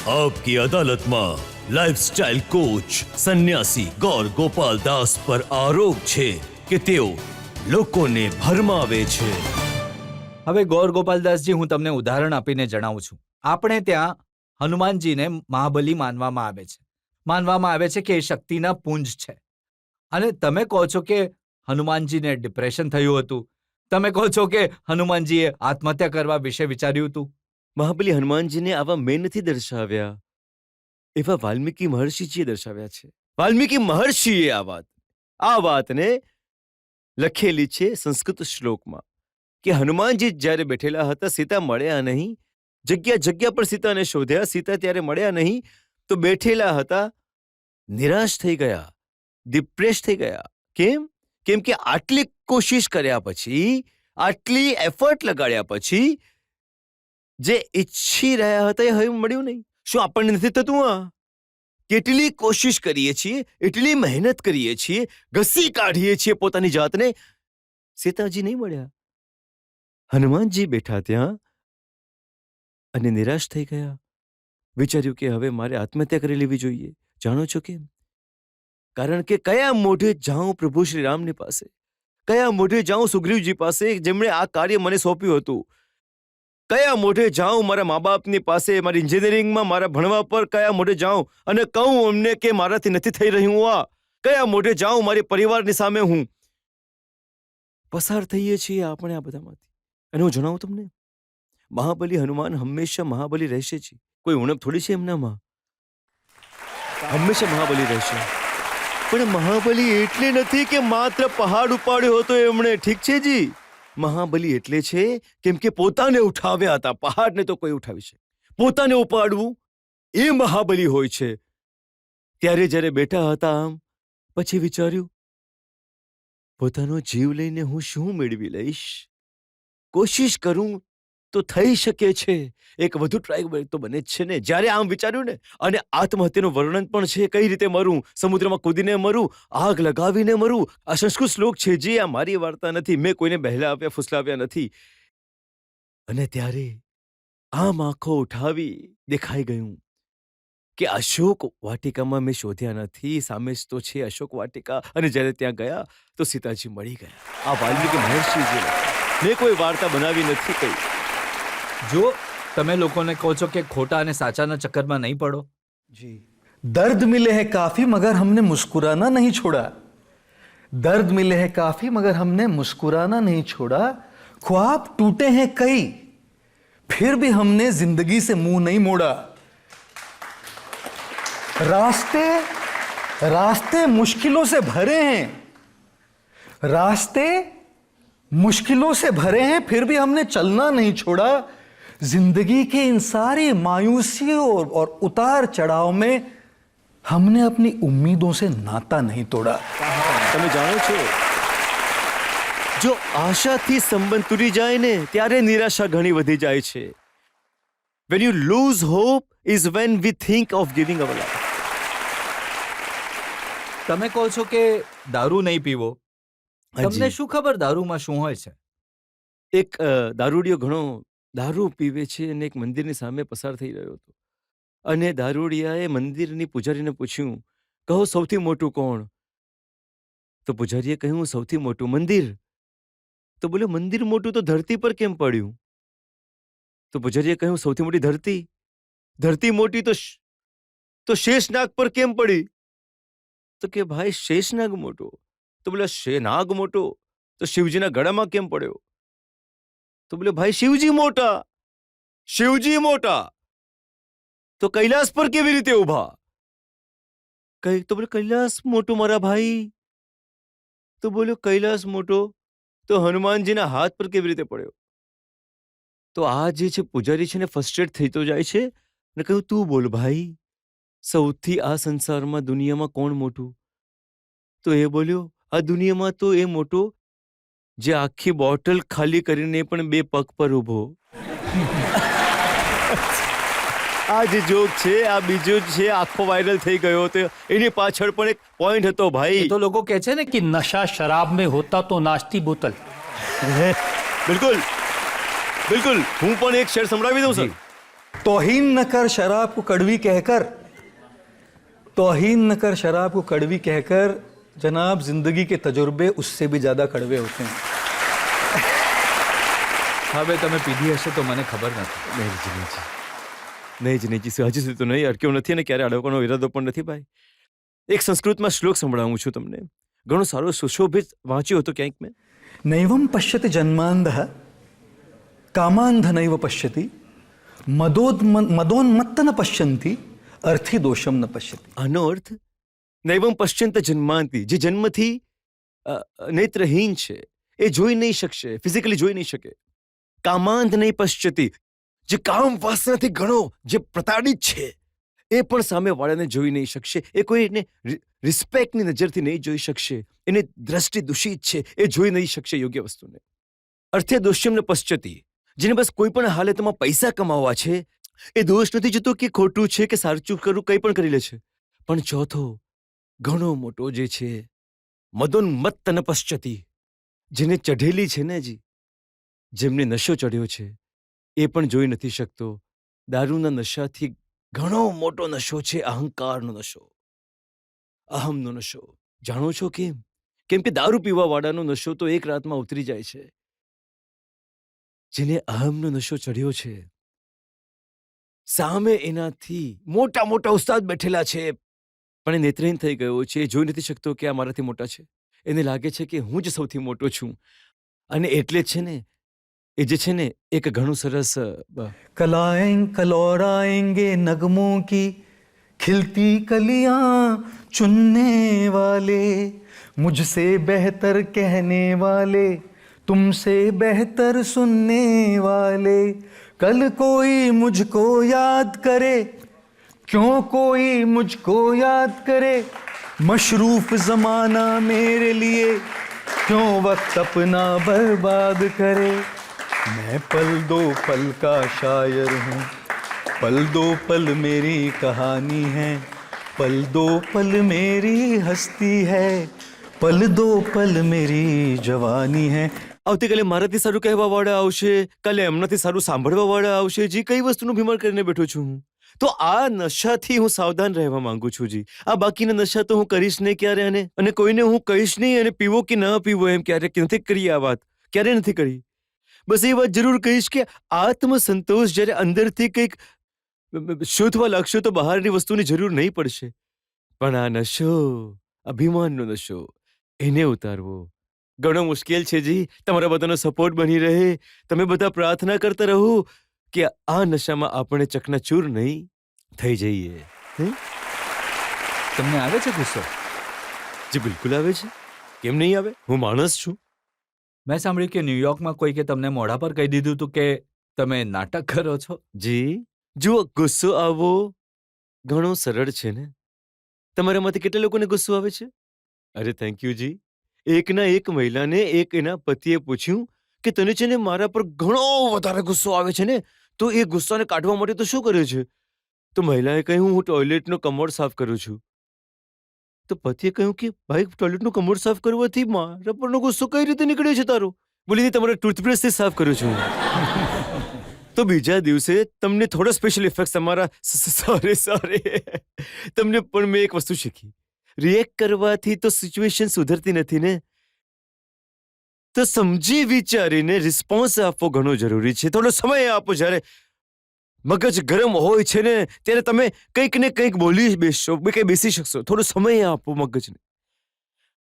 आपकी अदालत में लाइफस्टाइल कोच सन्यासी गौर गोपाल दास पर आरोप છે કે તેઓ લોકોને ભરમાવે છે। હવે ગૌર ગોપાલદાસજી, હું તમને ઉદાહરણ આપીને જણાવું છું। આપણે ત્યાં હનુમાનજીને મહાબલી માનવામાં આવે છે। માનવામાં આવે છે કે એ શક્તિના પુંજ છે। અને તમે કહો છો કે હનુમાનજીને ડિપ્રેશન થયું હતું। તમે કહો છો કે હનુમાનજીએ આત્મહત્યા કરવા વિશે વિચાર્યું હતું। મહાબલી હનુમાનજીને આવા મેં નથી દર્શાવ્યા, એવા વાલ્મીકી મહર્ષિજીએ દર્શાવ્યા છે। વાલ્મીકી મહર્ષિએ આ વાતને લખેલી છે સંસ્કૃત શ્લોકમાં કે હનુમાનજી જ્યારે બેઠેલા હતા, સીતા મળ્યા નહીં, જગ્યા પર સીતાને શોધ્યા, સીતા ત્યારે મળ્યા નહીં, તો બેઠેલા હતા, નિરાશ થઈ ગયા, ડિપ્રેસ થઈ ગયા। કેમ કે આટલી કોશિશ કર્યા પછી, આટલી એફર્ટ લગાડ્યા પછી જે ઈચ્છી રહ્યા હતા એ હવે મળ્યું નહીં। શું આપણને નથી થતું? કેટલી કોશિશ કરીએ છીએ, એટલી મહેનત કરીએ છીએ, ઘસી કાઢીએ છીએ પોતાની જાતને, સીતાજી નહીં મળ્યા। હનુમાનજી બેઠા ત્યાં અને નિરાશ થઈ ગયા। વિચાર્યું કે હવે મારે આત્મહત્યા કરી લેવી જોઈએ। જાણો છો કેમ? કારણ કે કયા મોઢે જાઉં પ્રભુ શ્રી રામની પાસે, કયા મોઢે જાઉં સુગ્રીવજી પાસે, જેમણે આ કાર્ય મને સોંપ્યું હતું? કયા મોઢે જાઉં મારા મા બાપની પાસે, મારી એન્જિનિયરિંગમાં મારા ભણવા પર કયા મોઢે જાઉં અને કહું અમને કે મારાથી નથી થઈ રહ્યું? કયા મોઢે જાઉં મારી પરિવારની સામે? હું પસાર થઈએ છીએ આપણે આ બધામાંથી। અને હું જણાવું તમને, મહાબલી હનુમાન હંમેશા મહાબલી રહેશે જ। કોઈ ઉણપ થોડી છે એમનામાં, હંમેશા મહાબલી રહેશે। પણ મહાબલી એટલે નથી કે માત્ર પહાડ ઉપાડ્યો હતો એમણે, ઠીક છે જી, મહાબલી એટલે છે કેમ કે પોતાને ઉઠાવ્યા હતા। પહાડને તો કોઈ ઉઠાવી છે, પોતાને ઉપાડવું એ મહાબલી હોય છે। ત્યારે જ્યારે બેઠા હતા આમ, પછી વિચાર્યું પોતાનો જીવ લઈને હું શું મેળવી લઈશ? કોશિશ કરું તો થઈ શકે છે, એક વધુ ટ્રાય તો બને જ છે ને। જ્યારે આમ વિચાર્યું ને, અને આત્મહત્યાનું વર્ણન પણ છે, કઈ રીતે મરું, સમુદ્રમાં કૂદીને મરું, આગ લગાવીને મરું। આ સંસ્કૃત શ્લોક છે જી, આ મારી વાર્તા નથી, મેં કોઈને બહેલાવ્યા ફુસલાવ્યા નથી। અને ત્યારે આમ આંખો ઉઠાવી દેખાઈ ગયું કે અશોક વાટિકામાં મેં શોધ્યા નથી, સામે જ તો છે અશોક વાટિકા। અને જ્યારે ત્યાં ગયા તો સીતાજી મળી ગયા। આ વાલ્મીકી મહર્ષિજી, મેં કોઈ વાર્તા બનાવી નથી કઈ। જો તમે લોકોને કહો છો કે ખોટા અને સાચાના ચક્કરમાં નહીં પડો। जी, दर्द मिले हैं काफी मगर हमने मुस्कुराना नहीं छोड़ा। दर्द मिले हैं काफी मगर हमने मुस्कुराना नहीं छोड़ा। ख्वाब टूटे हैं कई फिर भी हमने जिंदगी से मुंह नहीं मोड़ा। रास्ते रास्ते मुश्किलों से भरे हैं, रास्ते मुश्किलों से भरे हैं फिर भी हमने चलना नहीं छोड़ा। जिंदगी के इन सारी मायूसियों और उतार चढ़ाव में हमने अपनी उम्मीदों से नाता नहीं तोड़ा। તમે જાણો છો, જો આશાથી સંબંધ તૂટી જાય ને, ત્યારે નિરાશા ઘણી વધી જાય છે। When you lose hope is when we think of giving our life. તમે કહો છો કે દારૂ નહીં પીવો। તમને શું ખબર દારૂમાં શું હોય છે? એક દારૂડિયો ઘણો દારૂ પીવે છે અને એક મંદિરની સામે પસાર થઈ રહ્યો હતો, અને દારૂડિયાએ મંદિરની પૂજારીને પૂછ્યું, કહો સૌથી મોટું કોણ? તો પૂજારીએ કહ્યું, સૌથી મોટું મંદિર। તો બોલ્યો, મંદિર મોટું તો ધરતી પર કેમ પડ્યું? તો પૂજારીએ કહ્યું, સૌથી મોટી ધરતી, ધરતી મોટી તો શેષનાગ પર કેમ પડી? તો કે ભાઈ શેષનાગ મોટો। તો બોલ્યો, શેનાગ મોટો તો શિવજીના ગળામાં કેમ પડ્યો? તો બોલ્યો, ભાઈ શિવજી મોટા, શિવજી મોટા તો કૈલાસ પર કેવી રીતે ઉભા? તો બોલ્યો, કૈલાસ મોટું મારા ભાઈ। તો બોલ્યો, કૈલાસ મોટો તો હનુમાનજીના હાથ પર કેવી રીતે પડ્યો? તો આ જે છે પૂજારી છે ને, ફ્રસ્ટ્રેટ થઈ તો જાય છે ને કહ્યું, તું બોલ ભાઈ, સૌથી આ સંસારમાં દુનિયામાં કોણ મોટું? તો એ બોલ્યો, આ દુનિયામાં તો એ મોટો જે આખી બોટલ ખાલી કરીને પણ બે પગ પર ઊભો। આ જે જોક છે, આ બીજો છે, આખો વાયરલ થઈ ગયો હતો, એની પાછળ પણ એક પોઈન્ટ હતો ભાઈ। તો લોકો કહે છે ને कि नशा शराब में होता तो नाचती बोतल। બિલકુલ બિલકુલ, હું પણ એક શેર સંભળાવી દઉં સર। तौहीन न कर शराब को कड़वी कहकर, तौहीन न कर शराब को कड़वी कहकर, जनाब जिंदगी के तजुर्बे उससे भी ज्यादा कड़वे होते हैं. હવે તમે પીધી હશે તો મને ખબર નથી. નહીં જીનેજી, નહીં જીનેજી, હજી સુધી તો નહીં અડક્યો નથી અને ક્યારે અડકવાનો ઈરાદો પણ નથી ભાઈ. એક સંસ્કૃતમાં શ્લોક સંભળાવું છું તમને, ઘણો સારો સુશોભિત વાંચ્યો હતો ક્યાંક મેં. नैवं पश्यति जन्मांधः कामांध नैव पश्यति मदोन्मत्त न पश्यन्ति अर्थी दोषम न पश्यति. આનો અર્થ નૈવમ પશ્ચંત જન્માંતિ, જે જન્મથી નેત્રહીન છે એ જોઈ નહીં શકશે, ફિઝિકલી જોઈ નહીં શકે. કામાંધ નહીં પશ્ચતિ, જે કામ વાસનાથી ઘણો જે પ્રતાડિત છે એ પણ સામે વાળાને જોઈ નહીં શકશે. એ કોઈને રિસ્પેક્ટની નજરથી નહીં જોઈ શકશે. એની દ્રષ્ટિ દૂષિત છે, એ જોઈ નહીં શકશે યોગ્ય વસ્તુને. અર્થે દોષ્યમને પશ્ચતિ, જેને બસ કોઈ પણ હાલતમાં પૈસા કમાવા છે, એ દોષ નથી જોતો કે ખોટું છે કે સાચું કરું, કંઈ પણ કરી લે છે. પણ ચોથો ઘણો મોટો જે છે મદોન્મત્ત ન પશ્ચતિ, જેને ચઢેલી છે ને જી, જેમને નશો ચડ્યો છે એ પણ જોઈ નથી શકતો. દારૂના નશાથી ઘણો મોટો નશો છે અહંકારનો નશો, અહમનો નશો. જાણો છો કેમ? કેમ કે દારૂ પીવા વાળાનો નશો તો એક રાતમાં ઉતરી જાય છે. જેને અહમનો નશો ચડ્યો છે, સામે એનાથી મોટા મોટા ઉસ્તાદ બેઠેલા છે, પણ એ નેત્રહીન થઈ ગયો છે. એ જોઈ નથી શકતો કે આ મારાથી મોટા છે. એને લાગે છે કે હું જ સૌથી મોટો છું. અને એટલે જ છે ને એ જે છે ને એક ઘણું સરસ कलौराएंगे नगमों की खिलती कलियां चुनने वाले, मुझसे बेहतर कहने वाले, तुमसे बेहतर सुनने वाले. कल कोई मुझको याद करे, क्यों कोई मुझको याद करे, मशरूफ जमाना मेरे लिए क्यों वक्त अपना बर्बाद करे. मैं पल दो पल का शायर हूँ, पल दो पल मेरी कहानी है, पल दो पल मेरी हस्ती है, पल दो पल मेरी जवानी है. આવતીકાલે મારાથી સારું કહેવા વાળા આવશે, કાલે એમનાથી સારું સાંભળવા વાળા આવશે. જી કઈ વસ્તુનું બીમાર કરીને બેઠો છું હું. તો આ નશાથી હું સાવધાન રહેવા માંગુ છું જી. આ બાકીના નશા તો હું કરીશ નહીં ક્યારે, અને કોઈને હું કહીશ નહીં. અને પીવો કે ન પીવો એમ ક્યારે નથી કરી, આ વાત ક્યારે નથી કરી. બસ એ વાત જરૂર કહીશ કે આત્મસંતોષ જ્યારે અંદરથી કંઈક શોધવા લાગશો તો બહારની વસ્તુની જરૂર નહીં પડશે. પણ આ નશો, અભિમાનનો નશો, એને ઉતારવો ઘણો મુશ્કેલ છે જી. તમારા બધાનો સપોર્ટ બની રહે. તમે બધા પ્રાર્થના કરતા રહો કે આ નશામાં આપણે ચકનાચૂર નહીં થઈ જઈએ. તમને આવે છે ગુસ્સો? જી બિલકુલ આવે છે, કેમ નહીં આવે? હું માણસ છું. મેં સાંભળ્યું કે ન્યુયોર્કમાં કોઈકે તમને મોઢા પર કહી દીધું હતું કે તમે નાટક કરો છો. જી જુઓ, ગુસ્સો આવવો ઘણો સરળ છે ને. તમારામાંથી કેટલા લોકોને ગુસ્સો આવે છે? અરે થેન્ક યુ જી. એકના એક મહિલાને એક એના પતિએ પૂછ્યું કે તને છે ને મારા પર ઘણો વધારે ગુસ્સો આવે છે ને, તો એ ગુસ્સાને કાઢવા માટે તો શું કરે છે? તો મહિલાએ કહ્યું હું ટોયલેટનો કમોડ સાફ કરું છું. તો પતિએ કહ્યું કે ભાઈ ટોયલેટનું કમોડ સાફ કરવાથી મારા પરનો ગુસ્સો કઈ રીતે નીકળે છે તારો? બોલી તમારા ટૂથબ્રશથી સાફ કરું છું. તો બીજા દિવસે તમને થોડો સ્પેશિયલ ઇફેક્ટ તમારા સોરી તમને પણ મેં એક વસ્તુ શીખી, રિએક્ટ કરવાથી તો સિચ્યુએશન સુધરતી નથી ને. તો સમજી વિચારીને રિસ્પોન્સ આપવો ઘણો જરૂરી છે. થોડો સમય આપો. જ્યારે મગજ ગરમ હોય છે ને ત્યારે તમે કંઈક ને કંઈક બોલી બેસશો, કંઈ બેસી શકશો. થોડો સમય આપો મગજને.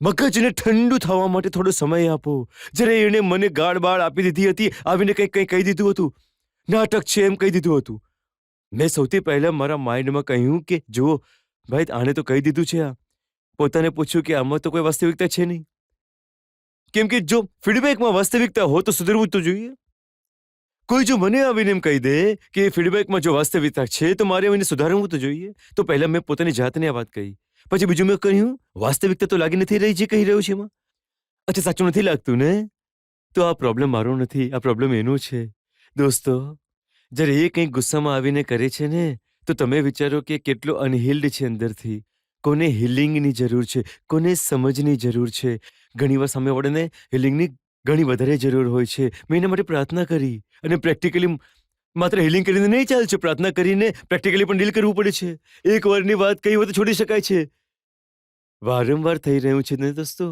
મગજને ઠંડુ થવા માટે થોડો સમય આપો. જ્યારે એણે મને ગાળ બાળ આપી દીધી હતી, આવીને કંઈક કહી દીધું હતું, નાટક છે એમ કહી દીધું હતું, મેં સૌથી પહેલા મારા માઇન્ડમાં કહ્યું કે જુઓ ભાઈ આને તો કહી દીધું છે. આ પોતાને પૂછ્યું કે આમાં તો કોઈ વાસ્તવિકતા છે નહીં. કેમ કે જો ફીડબેકમાં વાસ્તવિકતા હો તો સુધરવું તો જોઈએ. કોઈ જો મને આવીને એમ કહી દે કે ફીડબેકમાં જો વાસ્તવિકતા છે તો મારે આવીને સુધારવું તો જોઈએ. તો પહેલા મેં પોતાની જાતને આ વાત કહી, પછી બીજું મેં કહ્યું વાસ્તવિકતા તો લાગી નથી રહી જે કહી રહ્યો છે એમાં. અચ્છા સાચું નથી લાગતું ને? તો આ પ્રોબ્લેમ મારો નથી, આ પ્રોબ્લેમ એનો છે. દોસ્તો, જ્યારે એ કંઈક ગુસ્સામાં આવીને કરે છે ને તો તમે વિચારો કે કેટલો અનહિલ્ડ છે અંદરથી. કોને હિલિંગની જરૂર છે, કોને સમજની જરૂર છે. ઘણીવાર સામેવાળાને હિલિંગની ઘણી વધારે જરૂર હોય છે. મેં એના માટે પ્રાર્થના કરી અને પ્રેક્ટિકલી માત્ર હિલિંગ કરીને નહીં ચાલશે, પ્રાર્થના કરીને પ્રેક્ટિકલી પણ ડીલ કરવું પડે છે. એક વારની વાત કઈ હોય તો છોડી શકાય છે. વારંવાર થઈ રહ્યું છે ને દોસ્તો,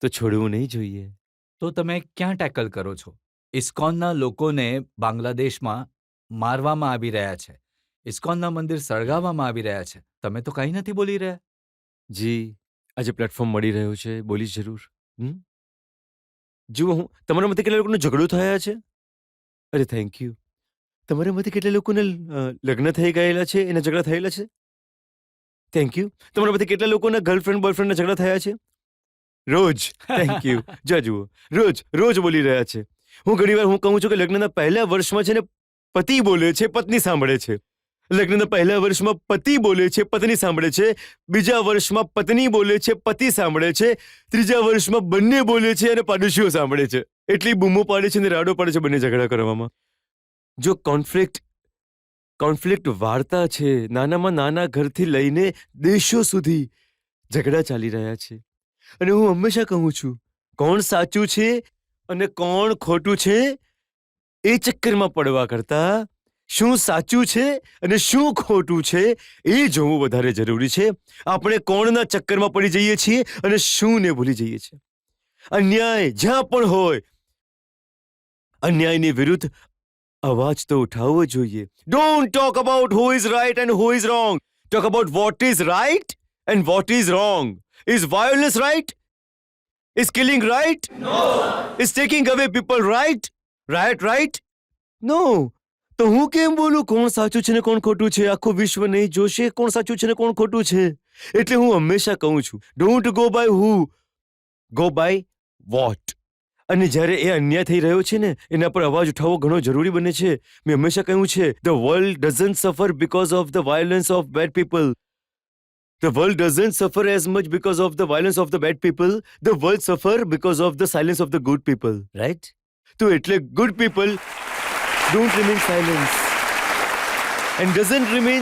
તો છોડવું નહીં જોઈએ. તો તમે ક્યાં ટેકલ કરો છો? ઇસ્કોનના લોકોને બાંગ્લાદેશમાં મારવામાં આવી રહ્યા છે. ઇસ્કોનના મંદિર સળગાવવામાં આવી રહ્યા છે. તમે તો કંઈ નથી બોલી રહ્યા. જી, આજે પ્લેટફોર્મ મળી રહ્યો છે, બોલીશ જરૂર. જુઓ, હું તમારા મતે કેટલા લોકોનો ઝઘડો થયા છે? અરે થેન્ક યુ. તમારા મતે કેટલા લોકોને લગ્ન થઈ ગયેલા છે, એના ઝઘડા થયેલા છે? Thank you. તમારા મતે કેટલા લોકોના ગર્લફ્રેન્ડ બોયફ્રેન્ડના ઝઘડા થયા છે? રોજ. Thank you. જુઓ, રોજ બોલી રહ્યા છે. હું ઘણીવાર હું કહું છું કે લગ્નના પહેલા વર્ષમાં છે ને પતિ બોલે છે, પત્ની સાંભળે છે. લગ્નના પહેલા વર્ષમાં પતિ બોલે છે, પત્ની સાંભળે છે. બીજા વર્ષમાં પત્ની બોલે છે, પતિ સાંભળે છે. ત્રીજા વર્ષમાં બંને બોલે છે અને પાડોશીઓ સાંભળે છે. એટલી બૂમો પાડે છે અને રાડો પાડે છે બંને ઝઘડા કરવામાં. જો કોન્ફ્લિક્ટ વાર્તા છે. નાનામાં નાના ઘરથી લઈને દેશો સુધી ઝઘડા ચાલી રહ્યા છે. અને હું હંમેશા કહું છું, કોણ સાચું છે અને કોણ ખોટું છે એ ચક્કરમાં પડવા કરતા શું સાચું છે અને શું ખોટું છે એ જોવું વધારે જરૂરી છે. આપણે કોણના ચક્કરમાં પડી જઈએ છીએ અને શું ને ભૂલી જઈએ છીએ. અન્યાય જ્યાં પણ હોય, અન્યાયની વિરુદ્ધ અવાજ તો ઉઠાવવો જોઈએ. Don't talk about who is right and who is wrong. Talk about what is right and what is wrong. Is violence right? Is killing right? No. Is taking away people right? Right right? No. તો હું કેમ બોલું કોણ સાચું છે ને કોણ ખોટું છે? આખું વિશ્વ નહીં જોશે કોણ સાચું છે ને કોણ ખોટું છે. એટલે હું હંમેશા કહું છું, don't go by who, go by what. અને જ્યારે એ અન્યાય થઈ રહ્યો છે ને એના પર અવાજ ઉઠાવવો ઘણો જરૂરી બને છે. મેં હંમેશા કહ્યું છે, the world doesn't suffer because of the violence of bad people. The world doesn't suffer as much because of the violence of the bad people. The world suffer because of the silence of the good people. Right? તો એટલે good people don't remain silent and doesn't remain